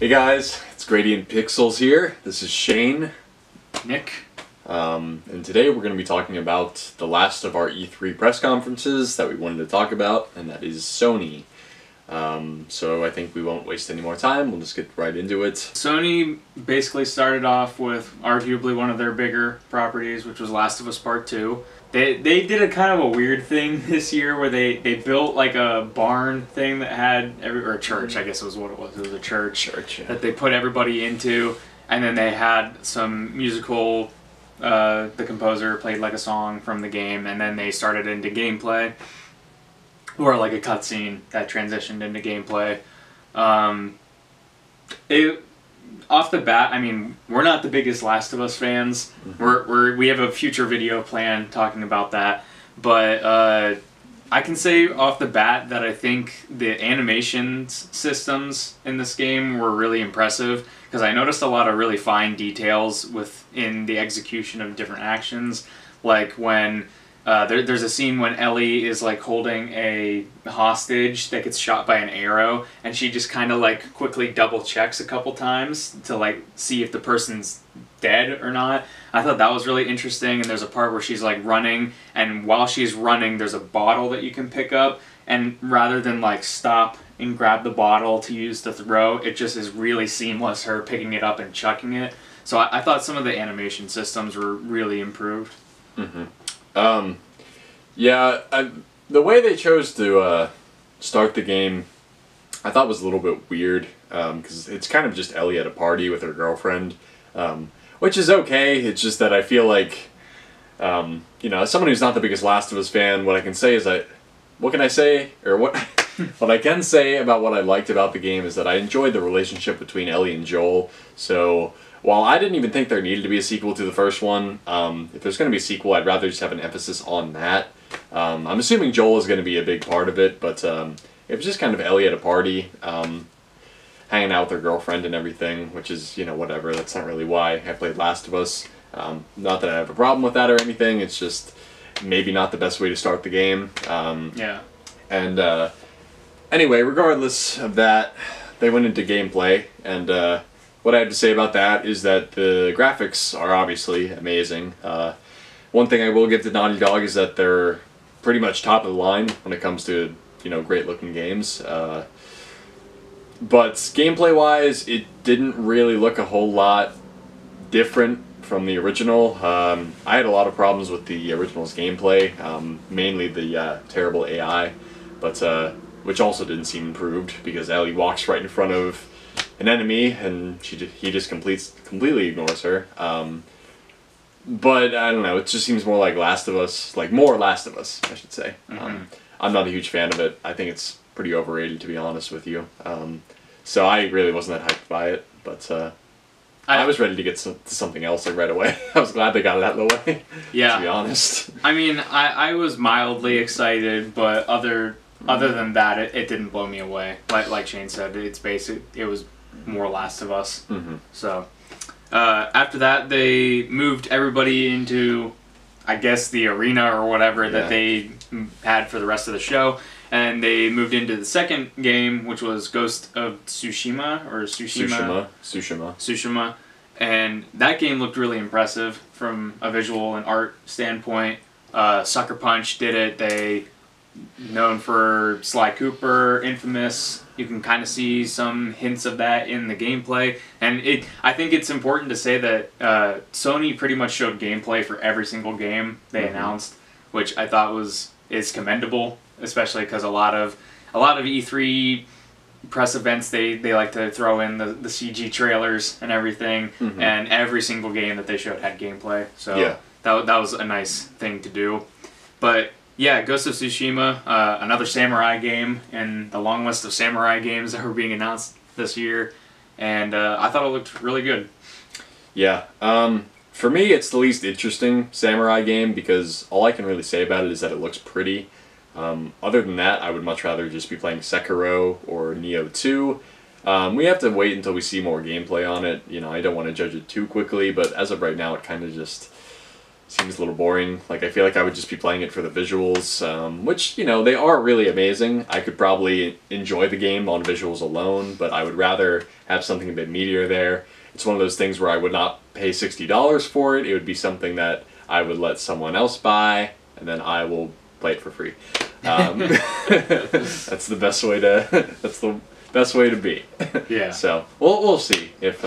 guys, it's Gradient Pixels here. This is Shane. Nick. And today we're going to be talking about the last of our E3 press conferences that we wanted to talk about, and that is Sony. So I think we won't waste any more time, we'll just get right into it. Sony basically started off with arguably one of their bigger properties, which was Last of Us Part 2. They did a kind of a weird thing this year where they built like a barn thing that had, or a church, I guess was what it was. It was a church Yeah. that they put everybody into, and then they had some musical, the composer played like a song from the game, and then they started into gameplay, or like a cutscene that transitioned into gameplay. Off the bat, I mean, we're not the biggest Last of Us fans. Mm-hmm. We have a future video plan talking about that, but I can say off the bat that I think the animation systems in this game were really impressive, because I noticed a lot of really fine details within the execution of different actions, like when there's a scene when Ellie is like holding a hostage that gets shot by an arrow, and she just kind of like quickly double checks a couple times to like see if the person's dead or not. I thought that was really interesting. And there's a part where she's like running, and while she's running there's a bottle that you can pick up, and rather than like stop and grab the bottle to use to throw, it just is really seamless, her picking it up and chucking it. So I thought some of the animation systems were really improved. Mm-hmm. The way they chose to start the game, I thought was a little bit weird, because it's kind of just Ellie at a party with her girlfriend, which is okay. It's just that I feel like, as someone who's not the biggest Last of Us fan, what I can say is what can I say, or what what I can say about what I liked about the game is that I enjoyed the relationship between Ellie and Joel. So while I didn't even think there needed to be a sequel to the first one, if there's going to be a sequel, I'd rather just have an emphasis on that. I'm assuming Joel is going to be a big part of it, but it was just kind of Ellie at a party, hanging out with her girlfriend and everything, which is, whatever. That's not really why I played Last of Us. Not that I have a problem with that or anything, it's just maybe not the best way to start the game. Anyway, regardless of that, they went into gameplay, and what I have to say about that is that the graphics are obviously amazing. One thing I will give to Naughty Dog is that they're pretty much top of the line when it comes to, great looking games. But gameplay-wise, it didn't really look a whole lot different from the original. I had a lot of problems with the original's gameplay, mainly the terrible AI, but which also didn't seem improved, because Ellie walks right in front of an enemy and he just completely ignores her. But I don't know, it just seems more like Last of Us, more Last of Us, I should say. Mm-hmm. I'm not a huge fan of it. I think it's pretty overrated, to be honest with you. So I really wasn't that hyped by it, but I was ready to get to something else right away. I was glad they got it out of the way, to be honest. I mean, I was mildly excited, but other than that, it didn't blow me away. Like Shane said, it's basic. It was more Last of Us. Mm-hmm. So after that, they moved everybody into, I guess, the arena or whatever that they had for the rest of the show, and they moved into the second game, which was Ghost of Tsushima, or Tsushima, and that game looked really impressive from a visual and art standpoint. Sucker Punch did it. They known for Sly Cooper, infamous. You can kind of see some hints of that in the gameplay, and I think it's important to say that Sony pretty much showed gameplay for every single game they announced, which I thought is commendable, especially because a lot of E3 press events they like to throw in the CG trailers and everything, and every single game that they showed had gameplay. So that was a nice thing to do, but. Yeah, Ghost of Tsushima, another samurai game in the long list of samurai games that were being announced this year, and I thought it looked really good. Yeah, for me it's the least interesting samurai game, because all I can really say about it is that it looks pretty. Other than that, I would much rather just be playing Sekiro or Nioh 2. We have to wait until we see more gameplay on it. I don't want to judge it too quickly, but as of right now it kind of just... seems a little boring. Like, I feel like I would just be playing it for the visuals, which, you know, they are really amazing. I could probably enjoy the game on visuals alone, but I would rather have something a bit meatier there. It's one of those things where I would not pay $60 for it. It would be something that I would let someone else buy, and then I will play it for free. That's the best way to. That's the best way to be. Yeah. So we'll see if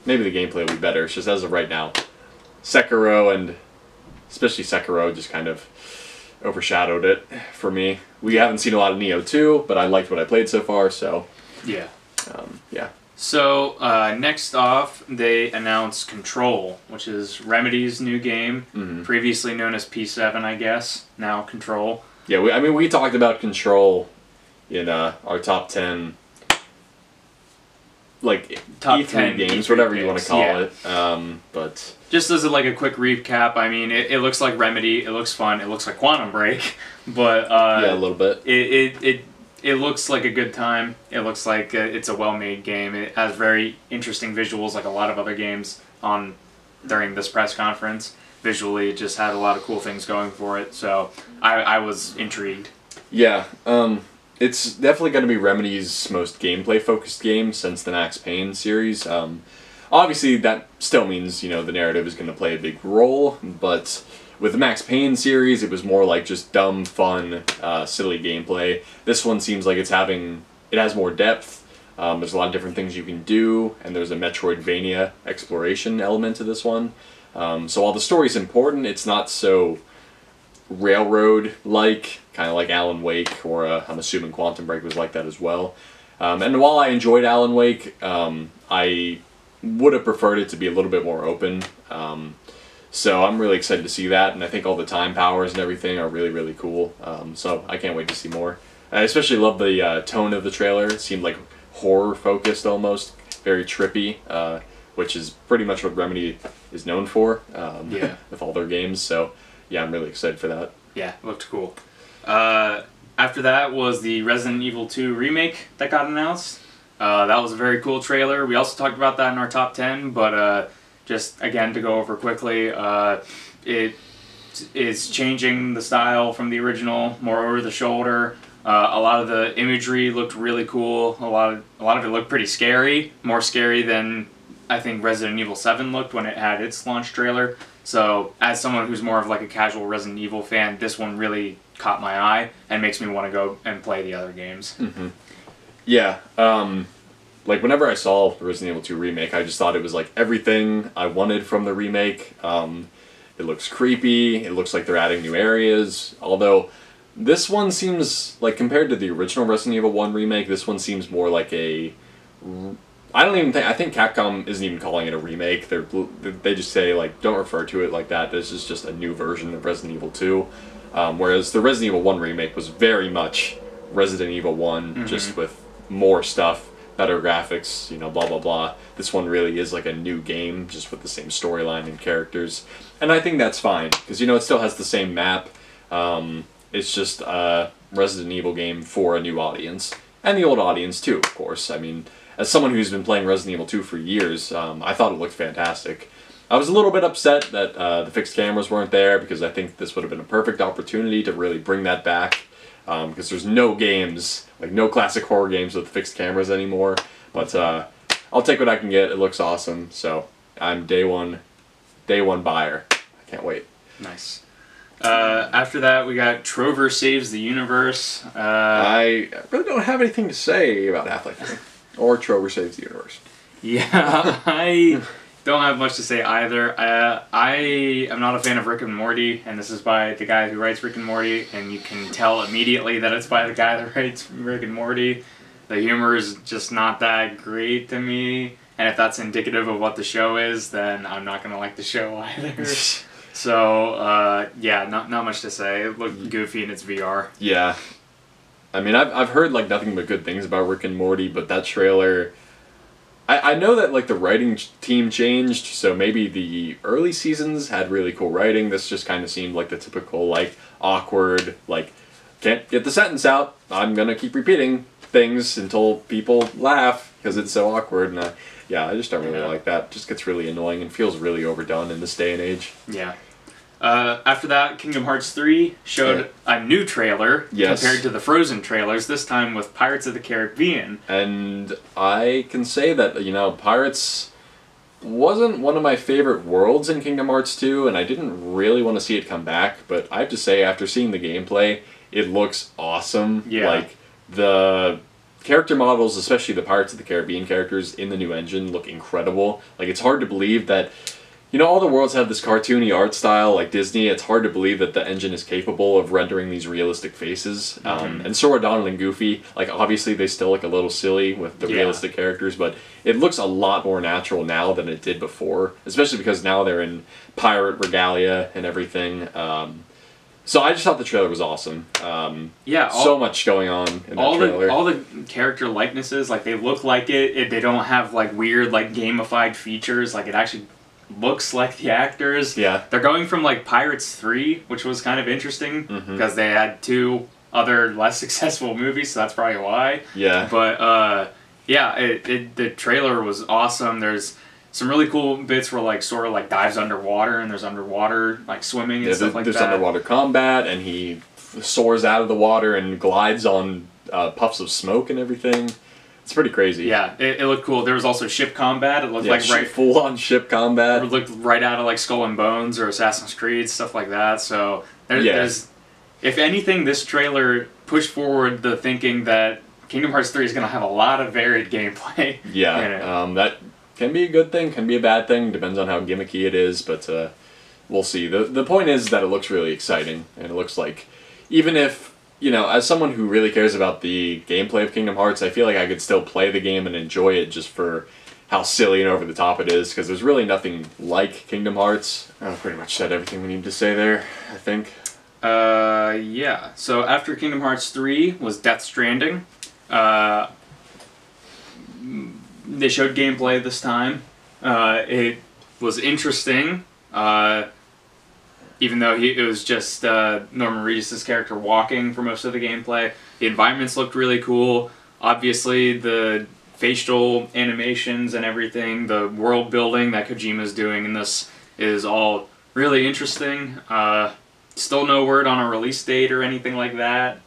maybe the gameplay will be better. It's just as of right now, Sekiro and especially Sekiro just kind of overshadowed it for me. We haven't seen a lot of Neo 2, but I liked what I played so far. So yeah. Yeah. So, next off, they announced Control, which is Remedy's new game, previously known as P7, I guess, now Control. Yeah, we talked about Control in our top 10, like, top E3 10 games, E3 whatever you want games, to call yeah. it. But just as a quick recap, I mean, it looks like Remedy, it looks fun, it looks like Quantum Break, but yeah, a little bit. It looks like a good time. It looks like it's a well-made game. It has very interesting visuals, like a lot of other games during this press conference. Visually, it just had a lot of cool things going for it, so I was intrigued. Yeah, it's definitely going to be Remedy's most gameplay-focused game since the Max Payne series. Obviously, that still means, you know, the narrative is going to play a big role, but with the Max Payne series, it was more like just dumb, fun, silly gameplay. This one seems like it has more depth. There's a lot of different things you can do, and there's a Metroidvania exploration element to this one. So while the story's important, it's not so railroad-like, kind of like Alan Wake, or I'm assuming Quantum Break was like that as well. And while I enjoyed Alan Wake, I would have preferred it to be a little bit more open. So I'm really excited to see that, and I think all the time powers and everything are really, really cool. So I can't wait to see more. I especially love the tone of the trailer. It seemed like horror-focused almost, very trippy, which is pretty much what Remedy is known for with all their games. So yeah, I'm really excited for that. Yeah, it looked cool. After that was the Resident Evil 2 remake that got announced. That was a very cool trailer. We also talked about that in our top 10, but just again to go over quickly, it is changing the style from the original, more over the shoulder. A lot of the imagery looked really cool. A lot of it looked pretty scary, more scary than I think Resident Evil 7 looked when it had its launch trailer. So as someone who's more of like a casual Resident Evil fan, this one really caught my eye and makes me want to go and play the other games. Mm-hmm. Yeah. Like, whenever I saw the Resident Evil 2 remake, I just thought it was, like, everything I wanted from the remake. It looks creepy, it looks like they're adding new areas, although this one seems, like, compared to the original Resident Evil 1 remake, this one seems more like a... I think Capcom isn't even calling it a remake. They just say, like, don't refer to it like that, this is just a new version of Resident Evil 2. Whereas the Resident Evil 1 remake was very much Resident Evil 1, just with more stuff, better graphics, you know, blah blah blah. This one really is like a new game, just with the same storyline and characters, and I think that's fine because, you know, it still has the same map. It's just a Resident Evil game for a new audience, and the old audience too, of course. I mean, as someone who's been playing Resident Evil 2 for years, I thought it looked fantastic. I was a little bit upset that the fixed cameras weren't there, because I think this would have been a perfect opportunity to really bring that back. Because there's no games, like no classic horror games with fixed cameras anymore. But I'll take what I can get. It looks awesome. So I'm day one buyer. I can't wait. Nice. After that, we got Trover Saves the Universe. I really don't have anything to say about Half-Life 3 or Trover Saves the Universe. Yeah, I don't have much to say either. I am not a fan of Rick and Morty, and this is by the guy who writes Rick and Morty, and you can tell immediately that it's by the guy that writes Rick and Morty. The humor is just not that great to me, and if that's indicative of what the show is, then I'm not going to like the show either. So, yeah, not much to say. It looked goofy in its VR. Yeah. I mean, I've heard, like, nothing but good things about Rick and Morty, but that trailer... I know that, like, the writing team changed, so maybe the early seasons had really cool writing. This just kind of seemed like the typical, like, awkward, like, can't get the sentence out, I'm gonna keep repeating things until people laugh, because it's so awkward, and yeah, I just don't really like that. It just gets really annoying and feels really overdone in this day and age. Yeah. After that, Kingdom Hearts 3 showed a new trailer compared to the Frozen trailers, this time with Pirates of the Caribbean. And I can say that, you know, Pirates wasn't one of my favorite worlds in Kingdom Hearts 2, and I didn't really want to see it come back, but I have to say, after seeing the gameplay, it looks awesome. Yeah. Like, the character models, especially the Pirates of the Caribbean characters in the new engine, look incredible. Like, it's hard to believe that, you know, all the worlds have this cartoony art style, like Disney. It's hard to believe that the engine is capable of rendering these realistic faces. And so are Donald and Goofy. Like, obviously, they still look a little silly with the realistic characters, but it looks a lot more natural now than it did before, especially because now they're in pirate regalia and everything. So I just thought the trailer was awesome. So much going on in that trailer. All the character likenesses, like, they look like it. They don't have, like, weird, like, gamified features. Like, it actually looks like the actors. Yeah. They're going from, like, Pirates 3, which was kind of interesting, because they had 2 other less successful movies, so that's probably why. Yeah. But, the trailer was awesome. There's some really cool bits where, like, Sora, like, dives underwater, and there's underwater, like, swimming and stuff like that. There's underwater combat, and he soars out of the water and glides on puffs of smoke and everything. It's pretty crazy. Yeah, it looked cool. There was also ship combat. It looked like full-on ship combat. It looked right out of, like, Skull and Bones or Assassin's Creed, stuff like that. So there's, if anything, this trailer pushed forward the thinking that Kingdom Hearts 3 is going to have a lot of varied gameplay. Yeah, that can be a good thing, can be a bad thing, depends on how gimmicky it is, but we'll see. The point is that it looks really exciting, and it looks like, even if, you know, as someone who really cares about the gameplay of Kingdom Hearts, I feel like I could still play the game and enjoy it just for how silly and over the top it is, because there's really nothing like Kingdom Hearts. I pretty much said everything we need to say there, I think. Yeah. So after Kingdom Hearts 3 was Death Stranding. They showed gameplay this time. It was interesting, even though it was just Norman Reedus' character walking for most of the gameplay. The environments looked really cool. Obviously, the facial animations and everything, the world building that Kojima's doing in this is all really interesting. Still no word on a release date or anything like that.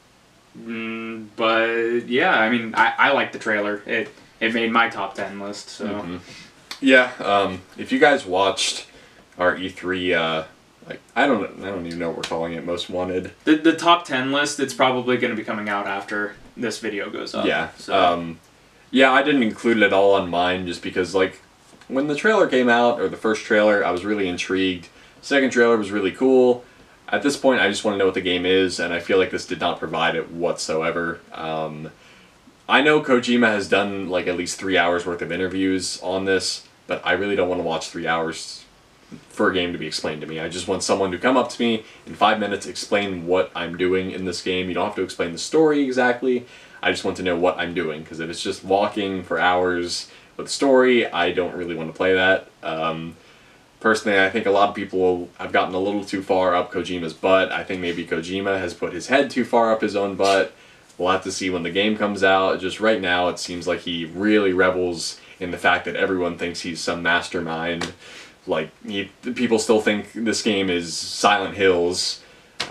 But yeah, I mean, I like the trailer. It made my top 10 list, so. Yeah, if you guys watched our E3, like, I don't even know what we're calling it, Most Wanted. The top 10 list, it's probably going to be coming out after this video goes up. Yeah, so. Yeah, I didn't include it all on mine just because, like, when the trailer came out, or the first trailer, I was really intrigued. Second trailer was really cool. At this point, I just want to know what the game is, and I feel like this did not provide it whatsoever. I know Kojima has done, like, at least 3 hours worth of interviews on this, but I really don't want to watch 3 hours for a game to be explained to me. I just want someone to come up to me in 5 minutes, explain what I'm doing in this game. You don't have to explain the story exactly. I just want to know what I'm doing, because if it's just walking for hours with the story, I don't really want to play that. Personally, I think a lot of people have gotten a little too far up Kojima's butt. I think maybe Kojima has put his head too far up his own butt. We'll have to see when the game comes out. Just right now, it seems like he really revels in the fact that everyone thinks he's some mastermind. Like, people still think this game is Silent Hills. You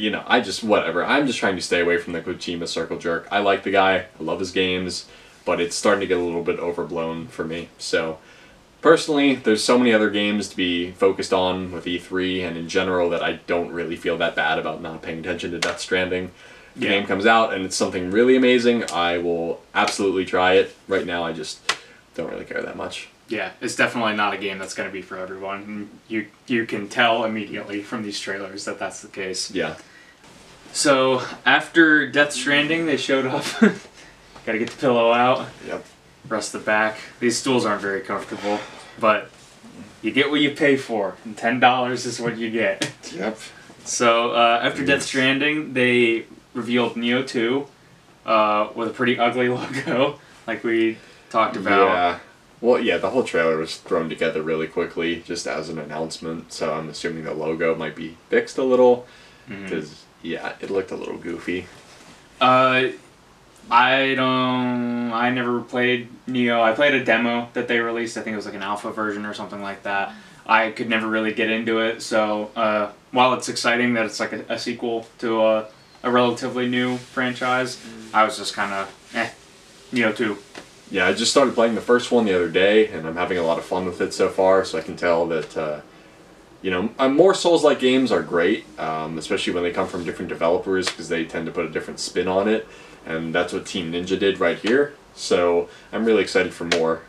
know, whatever. I'm just trying to stay away from the Kojima circle jerk. I like the guy. I love his games. But it's starting to get a little bit overblown for me. So, personally, there's so many other games to be focused on with E3 and in general that I don't really feel that bad about not paying attention to Death Stranding. The game comes out and it's something really amazing, I will absolutely try it. Right now, I just don't really care that much. Yeah, it's definitely not a game that's going to be for everyone. You can tell immediately from these trailers that that's the case. Yeah. So, after Death Stranding, they showed off... Gotta get the pillow out. Yep. Rest the back. These stools aren't very comfortable, but you get what you pay for, and $10 is what you get. Yep. So, after Death Stranding, they revealed Neo 2 with a pretty ugly logo, like we talked about. Yeah. Well, yeah, the whole trailer was thrown together really quickly, just as an announcement, so I'm assuming the logo might be fixed a little, because, yeah, it looked a little goofy. I never played Neo. I played a demo that they released. I think it was like an alpha version or something like that. I could never really get into it. So while it's exciting that it's like a sequel to a relatively new franchise, I was just kind of Neo 2. Yeah, I just started playing the first one the other day, and I'm having a lot of fun with it so far, so I can tell that, more Souls-like games are great, especially when they come from different developers, because they tend to put a different spin on it, and that's what Team Ninja did right here. So I'm really excited for more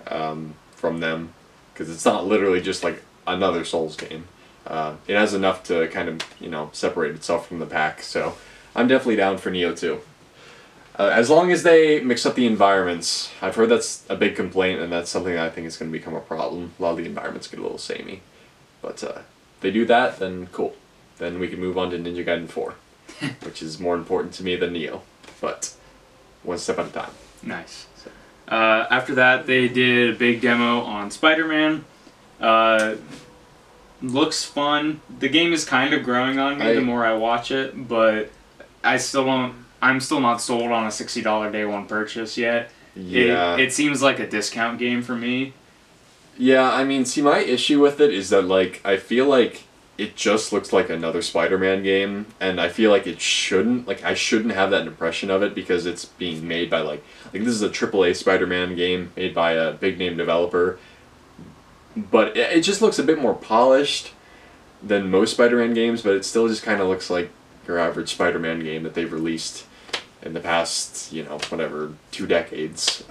from them, because it's not literally just like another Souls game. It has enough to kind of, separate itself from the pack, so I'm definitely down for Neo 2. As long as they mix up the environments. I've heard that's a big complaint, and that's something that I think is going to become a problem. A lot of the environments get a little samey. But if they do that, then cool. Then we can move on to Ninja Gaiden 4, which is more important to me than Neo. But one step at a time. Nice. So. After that, they did a big demo on SpiderMan. Looks fun. The game is kind of growing on me the more I watch it, but I'm still not sold on a $60 day one purchase yet. Yeah. It seems like a discount game for me. Yeah, I mean, see, my issue with it is that, I feel like it just looks like another Spider-Man game, and I feel like it shouldn't, I shouldn't have that impression of it because it's being made by, this is a AAA Spider-Man game made by a big-name developer, but it just looks a bit more polished than most Spider-Man games, but it still just kind of looks like your average Spider-Man game that they've released in the past, 2 decades.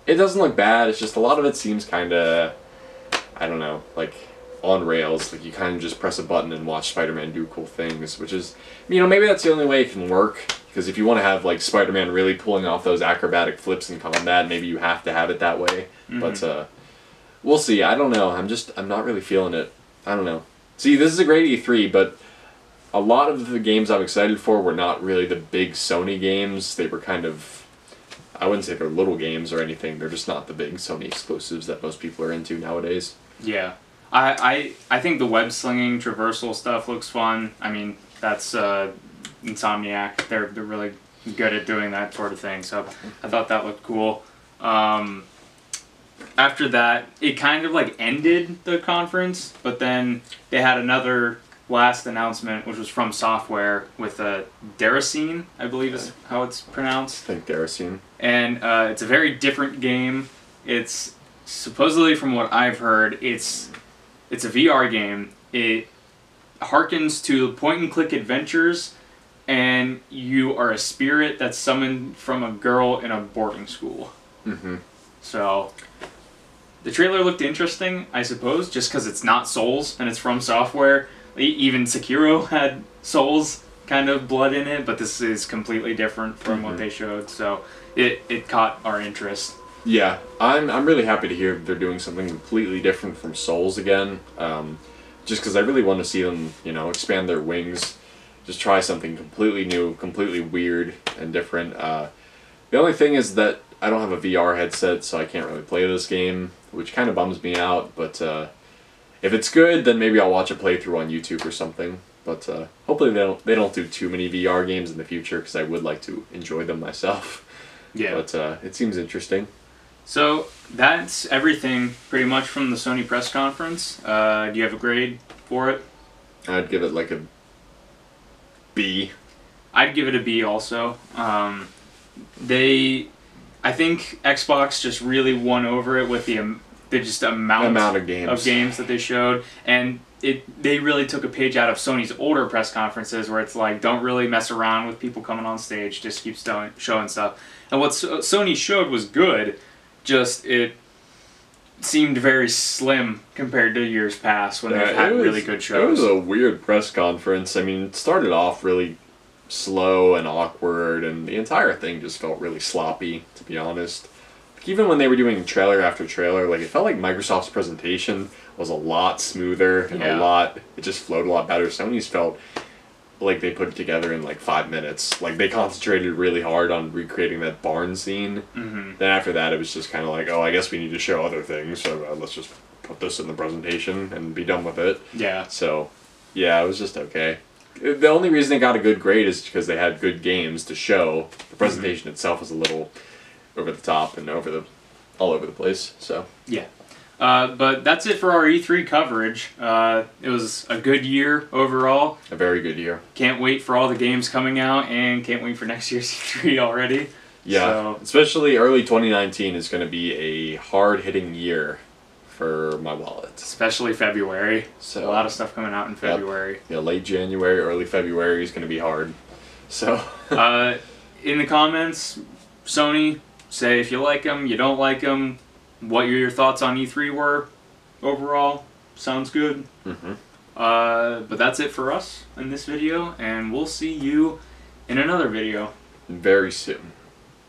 It doesn't look bad, it's just a lot of it seems kind of, I don't know, on rails. You kind of just press a button and watch Spider-Man do cool things, which is, maybe that's the only way it can work, because if you want to have, Spider-Man really pulling off those acrobatic flips in combat, maybe you have to have it that way. Mm-hmm. But, we'll see. I don't know. I'm not really feeling it. I don't know. See, this is a great E3, but a lot of the games I'm excited for were not really the big Sony games. They were kind of, I wouldn't say they're little games or anything. They're just not the big Sony exclusives that most people are into nowadays. Yeah. I think the web-slinging traversal stuff looks fun. I mean, that's Insomniac. They're really good at doing that sort of thing, so I thought that looked cool. After that, it kind of ended the conference, but then they had another last announcement, which was from Software with Dara Soon, I believe is how it's pronounced. I think Dara Soon. And it's a very different game. It's supposedly, from what I've heard, it's a VR game. It harkens to point-and-click adventures, and you are a spirit that's summoned from a girl in a boarding school. Mm-hmm. So the trailer looked interesting, I suppose, just because it's not Souls and it's from Software. Even Sekiro had Souls kind of blood in it, but this is completely different from what they showed, so it caught our interest. Yeah, I'm really happy to hear they're doing something completely different from Souls again, just because I really want to see them, expand their wings, just try something completely new, completely weird and different. The only thing is that I don't have a VR headset, so I can't really play this game, which kind of bums me out, but if it's good, then maybe I'll watch a playthrough on YouTube or something. But hopefully they don't do too many VR games in the future, because I would like to enjoy them myself. Yeah. But it seems interesting. So that's everything pretty much from the Sony press conference. Do you have a grade for it? I'd give it a B. I'd give it a B also. I think Xbox just really won over it with the amount of games that they showed, and they really took a page out of Sony's older press conferences, where it's don't really mess around with people coming on stage, just keep showing stuff. And what Sony showed was good, just it seemed very slim compared to years past when they've had really good shows. It was a weird press conference. I mean, it started off really slow and awkward, and the entire thing just felt really sloppy, to be honest. Even when they were doing trailer after trailer, it felt like Microsoft's presentation was a lot smoother and it just flowed a lot better. Sony's felt like they put it together in 5 minutes. They concentrated really hard on recreating that barn scene. Mm-hmm. Then after that, it was just kind of I guess we need to show other things, so let's just put this in the presentation and be done with it. Yeah. So, yeah, it was just okay. The only reason it got a good grade is because they had good games to show. The presentation itself was a little over the top and all over the place. So yeah. But that's it for our E3 coverage. It was a good year overall. A very good year. Can't wait for all the games coming out, and can't wait for next year's E3 already. Yeah, so, especially early 2019 is going to be a hard-hitting year for my wallet. Especially February. So a lot of stuff coming out in February. Yep. Yeah, late January, early February is going to be hard. So in the comments, Sony, say if you like them, you don't like them, what your thoughts on E3 were overall. Sounds good. Mm-hmm. But that's it for us in this video, and we'll see you in another video very soon.